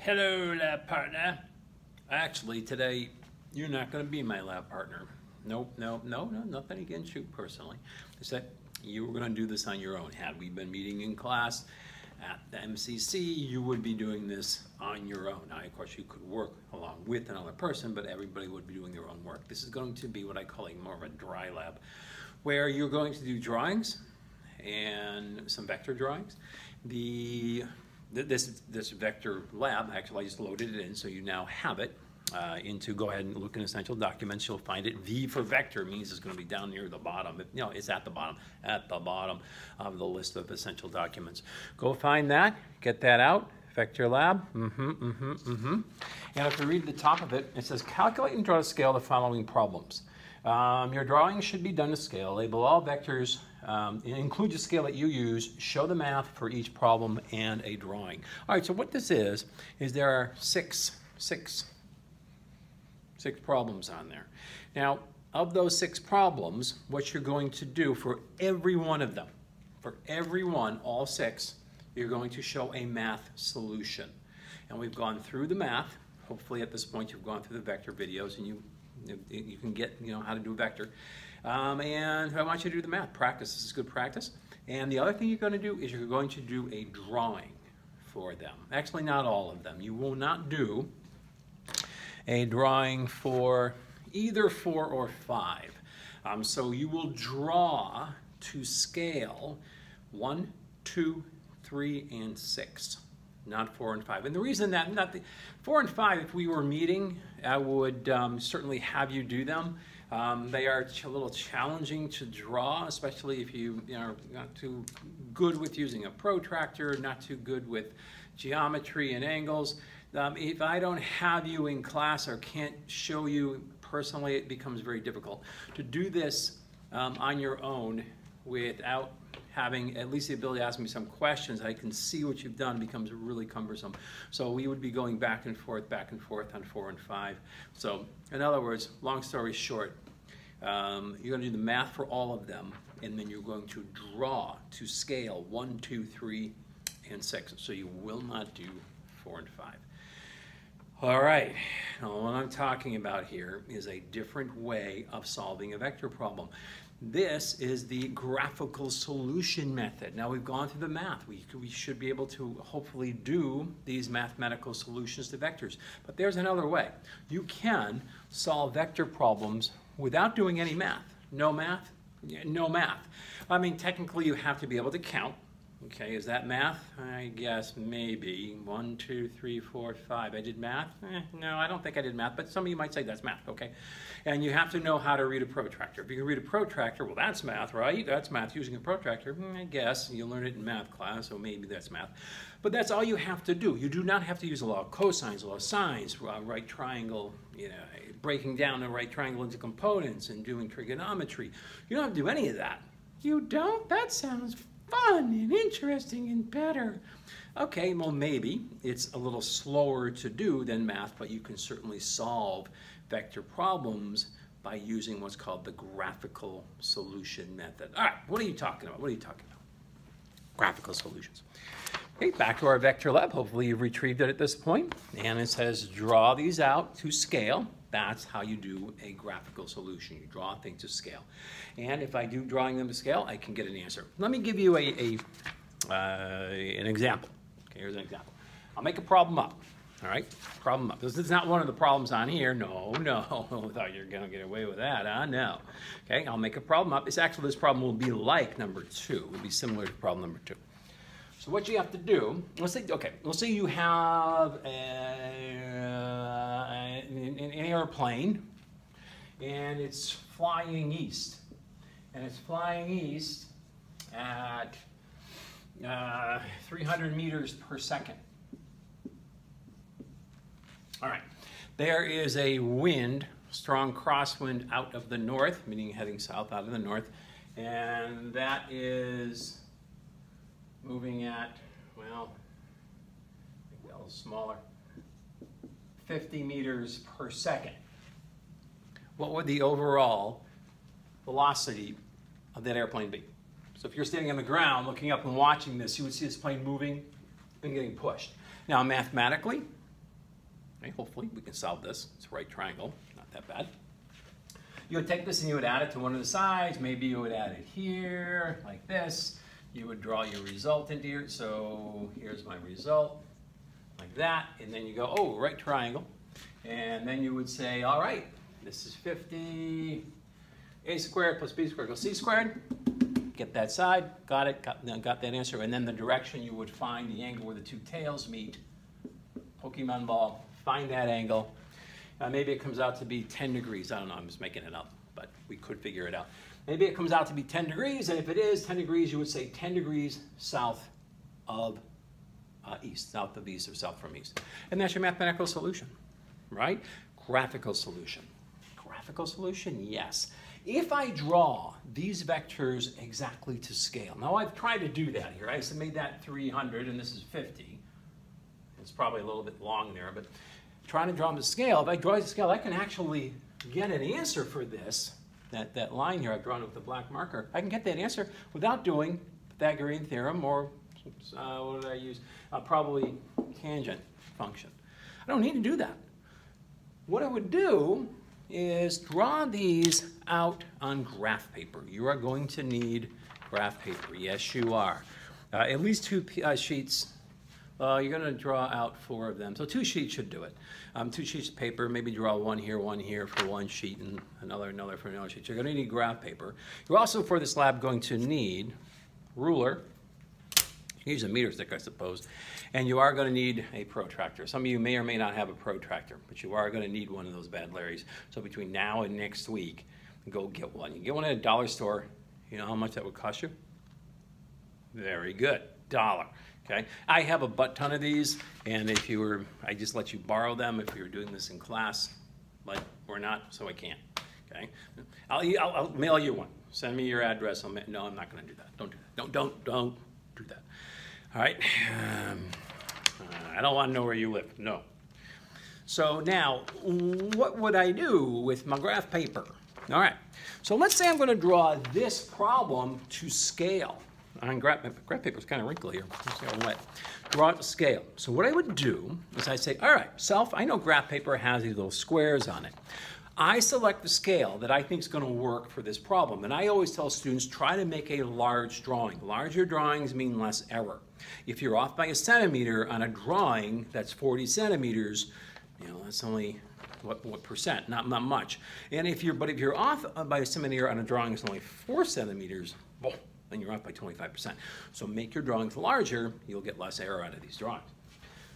Hello, lab partner. Actually, today, you're not going to be my lab partner. Nope, nothing against you personally. It's that you were going to do this on your own. Had we been meeting in class at the MCC, you would be doing this on your own. Now, of course, you could work along with another person, but everybody would be doing their own work. This is going to be what I call more of a dry lab, where you're going to do drawings and some vector drawings. This vector lab, actually I just loaded it in, so you now have it. Go ahead and look in Essential Documents, you'll find it. V for vector means it's going to be down near the bottom. It's at the bottom of the list of Essential Documents. Go find that, get that out, Vector Lab. And if you read the top of it, it says, calculate and draw to scale the following problems. Your drawing should be done to scale. Label all vectors, include the scale that you use, show the math for each problem, and a drawing. All right, so what this is there are six problems on there. Now, of those 6 problems, what you're going to do for every one of them, all 6, you're going to show a math solution. And we've gone through the math. Hopefully at this point you've gone through the vector videos and you can get how to do a vector. And I want you to do the math. Practice. This is good practice. And the other thing you're going to do is you're going to do a drawing for them. Actually, not all of them. You will not do a drawing for either 4 or 5. So you will draw to scale 1, 2, 3, and 6. Not 4 and 5. And the reason that, 4 and 5, if we were meeting, I would certainly have you do them. They are a little challenging to draw, especially if you are not too good with using a protractor, not too good with geometry and angles. If I don't have you in class or can't show you personally, it becomes very difficult. To do this on your own without having at least the ability to ask me some questions, I can see what you've done, becomes really cumbersome. So we would be going back and forth on 4 and 5. So in other words, long story short, you're going to do the math for all of them, and then you're going to draw to scale 1, 2, 3, and 6. So you will not do 4 and 5. All right, now what I'm talking about here is a different way of solving a vector problem. This is the graphical solution method. Now we've gone through the math. We should be able to hopefully do these mathematical solutions to vectors. But there's another way. You can solve vector problems without doing any math. No math? Yeah, no math. I mean, technically you have to be able to count. Okay, is that math? I guess maybe. 1, 2, 3, 4, 5. I did math? No, I don't think I did math, but some of you might say that's math, okay? And you have to know how to read a protractor. If you can read a protractor, well, that's math, right? That's math using a protractor. I guess you learn it in math class, so maybe that's math. But that's all you have to do. You do not have to use a law of cosines, a law of sines, right triangle, breaking down the right triangle into components and doing trigonometry. You don't have to do any of that. You don't? That sounds fun and interesting and better. Okay, well maybe it's a little slower to do than math, but you can certainly solve vector problems by using what's called the graphical solution method. All right, what are you talking about? Graphical solutions. Okay, back to our vector lab. Hopefully you've retrieved it at this point. And it says draw these out to scale. That's how you do a graphical solution. You draw things to scale. And if I do drawing them to scale, I can get an answer. Let me give you an example. Okay, here's an example. I'll make a problem up. All right, problem up. This is not one of the problems on here. No, I thought you were going to get away with that. No. Okay, I'll make a problem up. This problem will be like number 2. It will be similar to problem number 2. So what you have to do, let's say you have an airplane and it's flying east. And it's flying east at 300 meters per second. All right, there is a wind, strong crosswind out of the north, meaning heading south out of the north, and that is moving at, well, a little smaller, 50 meters per second. What would the overall velocity of that airplane be? So if you're standing on the ground looking up and watching this, you would see this plane moving and getting pushed. Now mathematically, Okay, hopefully we can solve this. It's a right triangle, not that bad. You would take this and you would add it to one of the sides. Maybe you would add it here, like this. You would draw your result into here. So here's my result, like that. And then you go, oh, right triangle. And then you would say, all right, this is 50. A squared plus b squared equals c squared. Get that side, got it, got that answer. And then the direction you would find the angle where the two tails meet. Pokemon ball, find that angle. Maybe it comes out to be 10 degrees. I don't know, I'm just making it up, but we could figure it out. Maybe it comes out to be 10 degrees, and if it is 10 degrees, you would say 10 degrees south of east, south of east or south from east. And that's your mathematical solution, right? Graphical solution. Graphical solution, yes. If I draw these vectors exactly to scale, now I've tried to do that here. I made that 300, and this is 50. It's probably a little bit long there, but trying to draw them to scale, if I draw to scale, I can actually get an answer for this, that line here I've drawn with the black marker. I can get that answer without doing Pythagorean theorem or, what did I use? Probably tangent function. I don't need to do that. What I would do is draw these out on graph paper. You are going to need graph paper. Yes, you are. At least 2 sheets. You're going to draw out 4 of them. So 2 sheets should do it. 2 sheets of paper, maybe draw one here for one sheet, and another for another sheet. You're going to need graph paper. You're also, for this lab, going to need ruler. Use a meter stick, I suppose. And you are going to need a protractor. Some of you may or may not have a protractor, but you are going to need one of those bad Larrys. So between now and next week, go get one. You get one at a dollar store. You know how much that would cost you? Very good. $1. Okay, I have a butt ton of these, and if you were, I just let you borrow them if you were doing this in class, but we're not, so I can't. Okay, I'll mail you one. Send me your address. No, I'm not going to do that. Don't do that. Don't do that. All right. I don't want to know where you live. No. So now, what would I do with my graph paper? All right. So let's say I'm going to draw this problem to scale. On graph paper is kind of wrinkly here. Draw it to scale. So what I would do is I say, all right, self, I know graph paper has these little squares on it. I select the scale that I think is going to work for this problem. And I always tell students, try to make a large drawing. Larger drawings mean less error. If you're off by a centimeter on a drawing that's 40 centimeters, you know, that's only what percent, not much. And if you're off by a centimeter on a drawing that's only 4 centimeters, well, then you're off by 25%. So make your drawings larger, you'll get less error out of these drawings.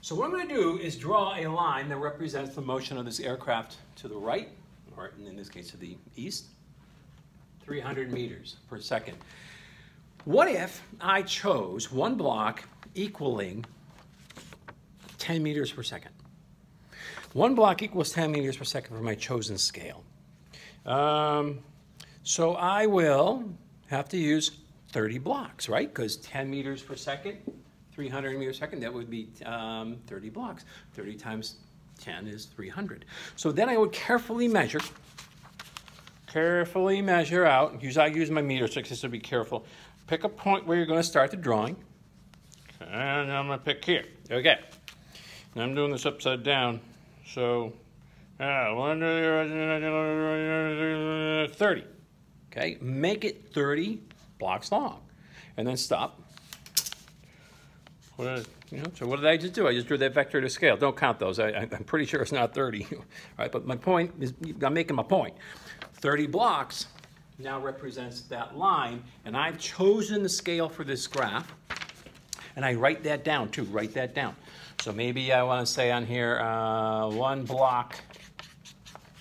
So what I'm going to do is draw a line that represents the motion of this aircraft to the right, or in this case to the east, 300 meters per second. What if I chose one block equaling 10 meters per second? One block equals 10 meters per second for my chosen scale. So I will have to use 30 blocks, right? Because 10 meters per second, 300 meters per second, that would be 30 blocks. 30 times 10 is 300. So then I would carefully measure out. I use my meter stick just to be careful. Pick a point where you're going to start the drawing. And I'm going to pick here. Okay. And I'm doing this upside down. So, 30. Okay, make it 30 blocks long, and then stop. So what did I just do? I just drew that vector to scale. Don't count those. I'm pretty sure it's not 30. All right, but my point is, I'm making my point. 30 blocks now represents that line, and I've chosen the scale for this graph, and I write that down too. Write that down. So maybe I want to say on here, 1 block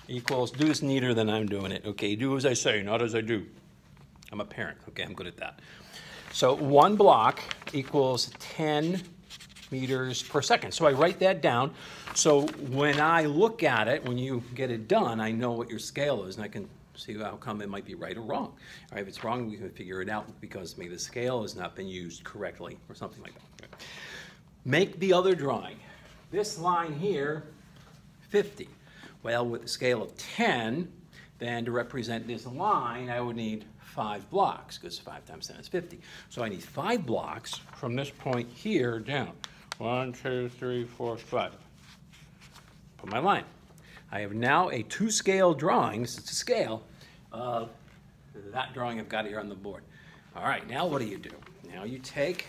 equals, do this neater than I'm doing it, okay? Do as I say, not as I do. I'm a parent, okay? I'm good at that. So 1 block equals 10 meters per second. So I write that down. So when I look at it, when you get it done, I know what your scale is, and I can see how come it might be right or wrong. All right, if it's wrong, we can figure it out because maybe the scale has not been used correctly or something like that. Okay. Make the other drawing. This line here, 50. Well, with a scale of 10, then to represent this line, I would need 5 blocks, because 5 times 10 is 50. So I need 5 blocks from this point here down. 1, 2, 3, 4, 5. put my line. I have now a two-scale drawing, this is to scale, of that drawing I've got here on the board. All right, now what do? Now you take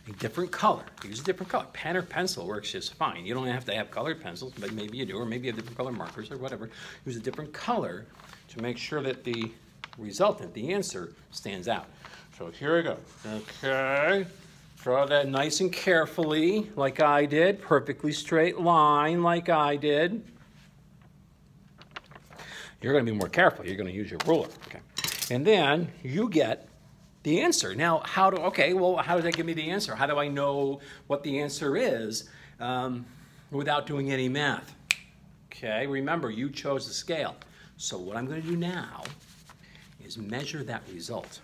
a different color. Use a different color. Pen or pencil works just fine. You don't have to have colored pencils, but maybe you do, or maybe you have different color markers or whatever. Use a different color to make sure that the resultant, the answer, stands out. So here we go. Okay. Draw that nice and carefully, like I did. Perfectly straight line, like I did. You're going to be more careful. You're going to use your ruler. Okay. And then you get the answer. Now, how does that give me the answer? How do I know what the answer is without doing any math? Okay, remember, you chose the scale. So what I'm going to do now is measure that result.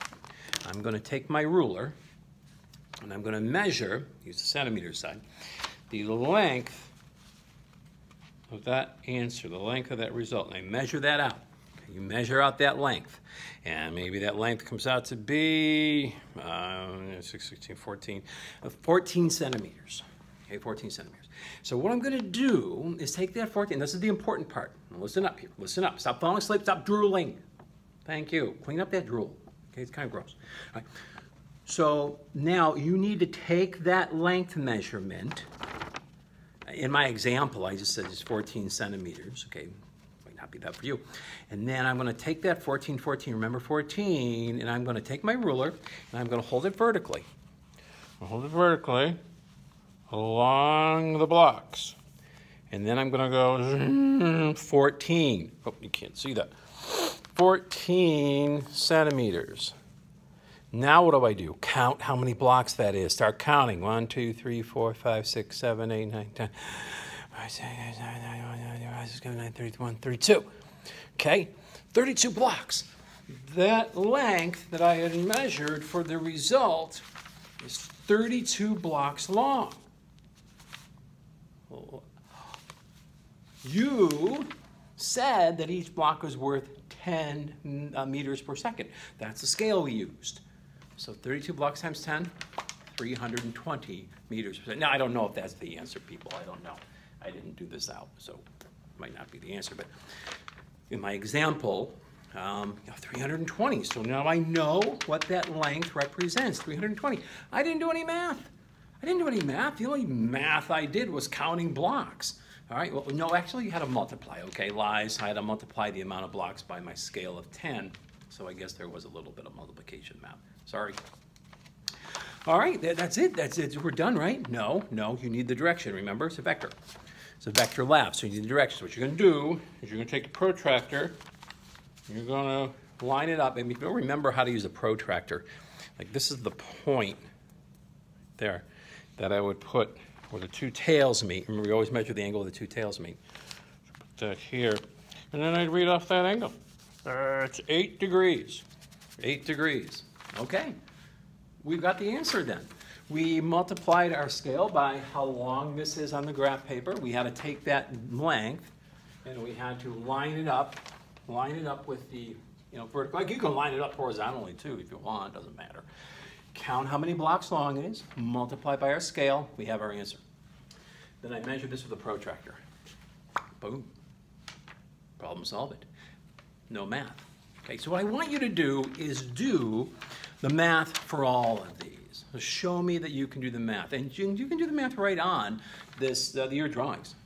I'm going to take my ruler, and I'm going to measure, use the centimeter side, the length of that answer, the length of that result, and I measure that out. Okay, you measure out that length, and maybe that length comes out to be 14 centimeters. Okay, 14 centimeters. So what I'm going to do is take that 14, this is the important part. Now listen up here, listen up. Stop falling asleep, stop drooling. Thank you. Clean up that drool. Okay, it's kind of gross. All right. So now you need to take that length measurement. In my example, I just said it's 14 centimeters. Okay, might not be that for you. And then I'm going to take that 14, remember 14, and I'm going to take my ruler and I'm going to hold it vertically. I'll hold it vertically along the blocks. And then I'm going to go 14. Oh, you can't see that. 14 centimeters. Now what do? Count how many blocks that is. Start counting. 1, 2, 3, 4, 5, 6, 7, 8, 9, 10, 31, 32. Okay, 32 blocks. That length that I had measured for the result is 32 blocks long. You said that each block was worth 10 meters per second. That's the scale we used. So 32 blocks times 10, 320 meters per second. Now, I don't know if that's the answer, people. I don't know. I didn't do this out, so it might not be the answer. But in my example, 320. So now I know what that length represents, 320. I didn't do any math. The only math I did was counting blocks. All right, well, no, actually you had to multiply, okay, lies. I had to multiply the amount of blocks by my scale of 10, so I guess there was a little bit of multiplication math. Sorry. All right, that's it. We're done, right? No, you need the direction. Remember, it's a vector. It's a vector lab, so you need the direction. So what you're going to do is you're going to take the protractor, you're going to line it up, and if you don't remember how to use a protractor, like this is the point there that I would put where the two tails meet. Remember, we always measure the angle of the two tails meet. So put that here, and then I'd read off that angle. It's 8 degrees. 8 degrees. Okay, we've got the answer then. We multiplied our scale by how long this is on the graph paper. We had to take that length, and we had to line it up with the vertical. Like you can line it up horizontally too if you want. Doesn't matter. Count how many blocks long it is, multiply by our scale, we have our answer. Then I measure this with a protractor. Boom. Problem solved. No math. Okay, so what I want you to do is do the math for all of these. So show me that you can do the math. And you can do the math right on your drawings.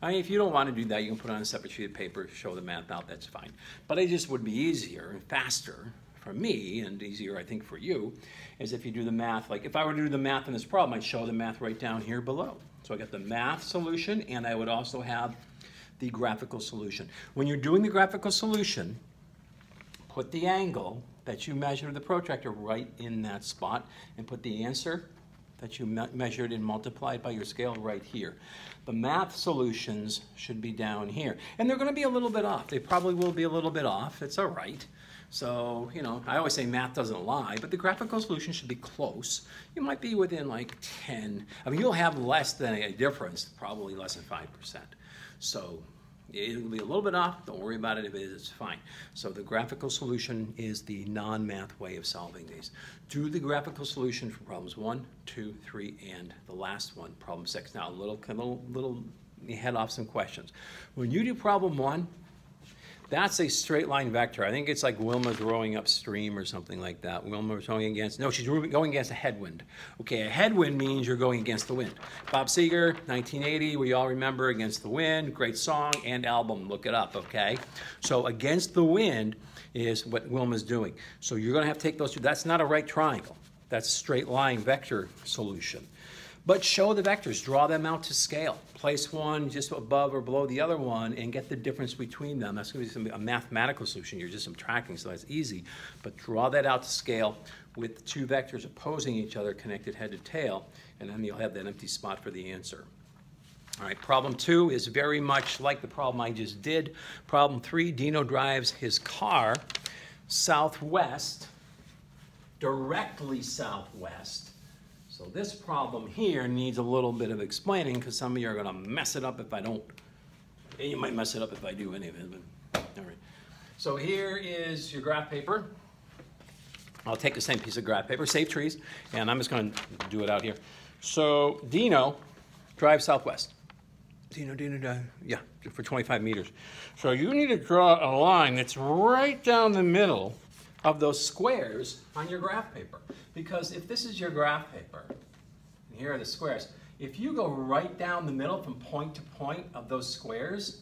I mean, if you don't want to do that, you can put it on a separate sheet of paper, show the math out, that's fine. But it just would be easier and faster for me, and easier, I think, for you, is if you do the math. Like if I were to do the math in this problem, I'd show the math right down here below. So I got the math solution, and I would also have the graphical solution. When you're doing the graphical solution, put the angle that you measured the protractor right in that spot, and put the answer that you measured and multiplied by your scale right here. The math solutions should be down here. And they're going to be a little bit off. They probably will be a little bit off. It's all right. So, I always say math doesn't lie, but the graphical solution should be close. You might be within like 10. I mean, you'll have less than a difference, probably less than 5%. So it'll be a little bit off. Don't worry about it. If it is, it's fine. So the graphical solution is the non-math way of solving these. Do the graphical solution for problems 1, 2, 3, and the last one, problem 6. Now, a little you head off some questions. When you do problem 1, that's a straight line vector. I think it's like Wilma's rowing upstream or something like that. Wilma's rowing against, no, she's going against a headwind. Okay, a headwind means you're going against the wind. Bob Seger, 1980, we all remember Against the Wind, great song and album, look it up, okay? So against the wind is what Wilma's doing. So you're gonna have to take those two. That's not a right triangle. That's a straight line vector solution. But show the vectors, draw them out to scale. Place one just above or below the other one and get the difference between them. That's going to be a mathematical solution. You're just subtracting, so that's easy. But draw that out to scale with two vectors opposing each other, connected head to tail, and then you'll have that empty spot for the answer. All right, problem 2 is very much like the problem I just did. Problem 3, Dino drives his car southwest, directly southwest. So this problem here needs a little bit of explaining because some of you are going to mess it up if I don't. And you might mess it up if I do any of it. But, all right. So here is your graph paper. I'll take the same piece of graph paper, save trees, and I'm just going to do it out here. So Dino drives southwest. Dino, yeah, for 25 meters. So you need to draw a line that's right down the middle of those squares on your graph paper. Because if this is your graph paper, and here are the squares, if you go right down the middle from point to point of those squares,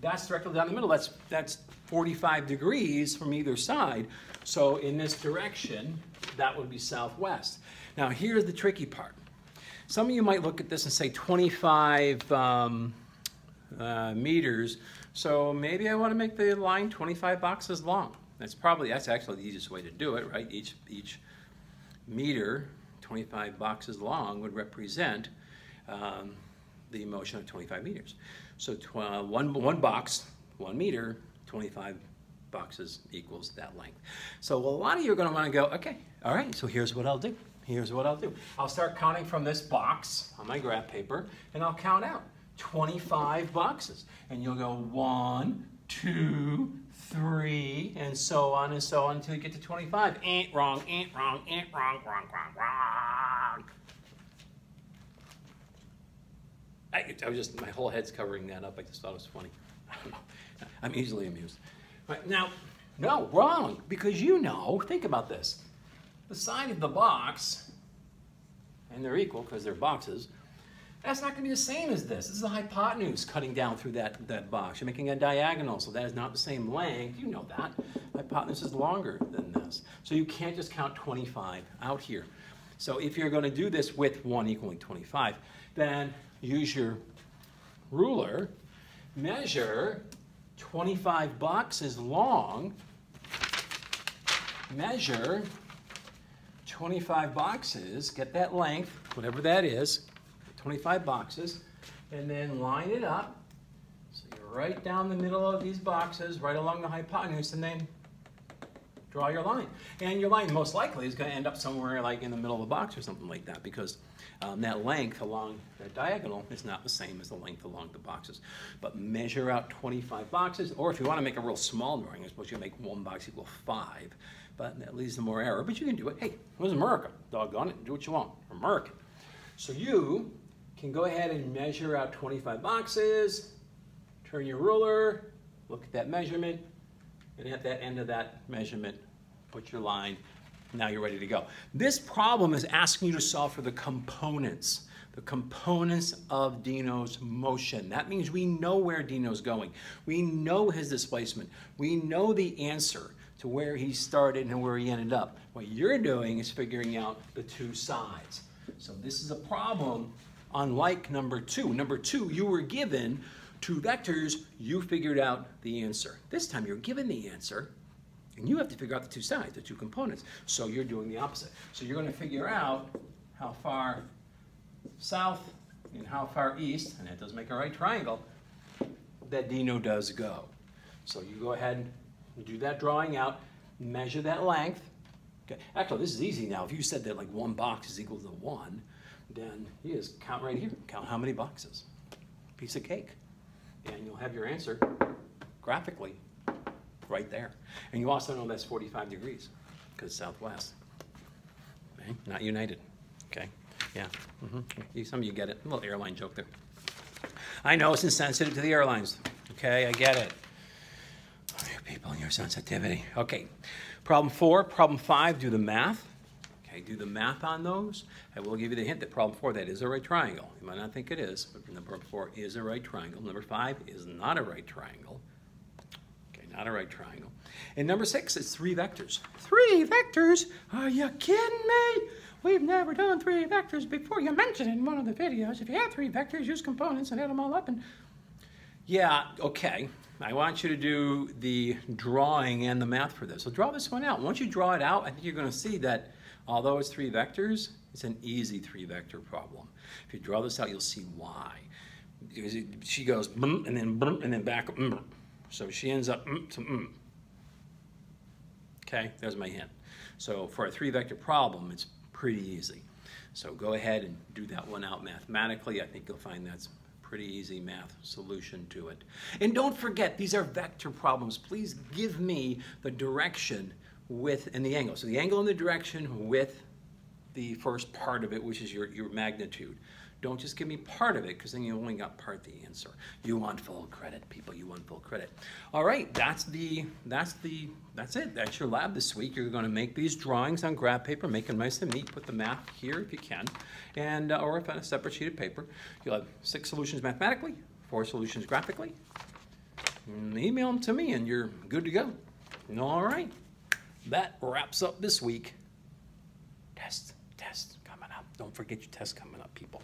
that's directly down the middle. That's 45 degrees from either side. So in this direction, that would be southwest. Now here's the tricky part. Some of you might look at this and say 25 meters, so maybe I want to make the line 25 boxes long. That's actually the easiest way to do it, right? Each meter, 25 boxes long, would represent the motion of 25 meters. So one box, 1 meter, 25 boxes equals that length. So a lot of you are going to want to go, okay, all right, so here's what I'll do. Here's what I'll do. I'll start counting from this box on my graph paper, and I'll count out 25 boxes. And you'll go 1, 2, 3, and so on until you get to 25. Ain't wrong, ain't wrong, ain't wrong, wrong, wrong, wrong. I was just, my whole head's covering that up. I just thought it was funny. I don't know. I'm easily amused. Right, now, no, wrong, because you know, think about this. The side of the box, and they're equal because they're boxes, that's not going to be the same as this. This is the hypotenuse cutting down through that box. You're making a diagonal, so that is not the same length. You know that. Hypotenuse is longer than this. So you can't just count 25 out here. So if you're going to do this with 1 equaling 25, then use your ruler, measure 25 boxes long, measure 25 boxes, get that length, whatever that is, 25 boxes, and then line it up. So you're right down the middle of these boxes, right along the hypotenuse, and then draw your line. And your line most likely is going to end up somewhere like in the middle of the box or something like that, because that length along that diagonal is not the same as the length along the boxes. But measure out 25 boxes, or if you want to make a real small drawing, I suppose you make 1 box equal 5. But that leads to more error. But you can do it. Hey, it was America. Doggone it. Do what you want. America. So you can go ahead and measure out 25 boxes, turn your ruler, look at that measurement, and at that end of that measurement, put your line. Now you're ready to go. This problem is asking you to solve for the components of Dino's motion. That means we know where Dino's going. We know his displacement. We know the answer to where he started and where he ended up. What you're doing is figuring out the two sides. So this is a problem unlike number 2. Number 2, you were given 2 vectors, you figured out the answer. This time you're given the answer, and you have to figure out the 2 sides, the 2 components. So you're doing the opposite. So you're going to figure out how far south and how far east, and that does make a right triangle, that Dino does go. So you go ahead and do that drawing out, measure that length. Okay. Actually, this is easy now. If you said that like 1 box is equal to 1, then you just count right here. Count how many boxes. Piece of cake. And you'll have your answer graphically right there. And you also know that's 45 degrees because southwest. Okay? Not united. Okay? Yeah. Some of you get it. A little airline joke there. I know it's insensitive to the airlines. Okay, I get it. Oh, you people and your sensitivity. Okay. Problem 4, problem 5, do the math. Okay, do the math on those. I will give you the hint that problem 4, that is a right triangle. You might not think it is, but number 4 is a right triangle. Number 5 is not a right triangle. Okay, not a right triangle. And number 6 is 3 vectors. 3 vectors? Are you kidding me? We've never done 3 vectors before. You mentioned in one of the videos, if you have 3 vectors, use components and add them all up. And yeah, okay. I want you to do the drawing and the math for this. So draw this one out. Once you draw it out, I think you're going to see that although it's 3 vectors, it's an easy 3-vector problem. If you draw this out, you'll see why. Because she goes and then back up. So she ends up to Okay, there's my hint. So for a 3-vector problem, it's pretty easy. So go ahead and do that one out mathematically. I think you'll find that's pretty easy math solution to it. And don't forget, these are vector problems. Please give me the direction and the angle. So the angle and the direction with the first part of it, which is your magnitude. Don't just give me part of it, because then you only got part of the answer. You want full credit, people. You want full credit. All right, that's it. That's your lab this week. You're going to make these drawings on graph paper, make them nice and neat. Put the math here if you can, and or if on a separate sheet of paper. You'll have 6 solutions mathematically, 4 solutions graphically. Email them to me, and you're good to go. All right, that wraps up this week. Test coming up. Don't forget your test coming up, people.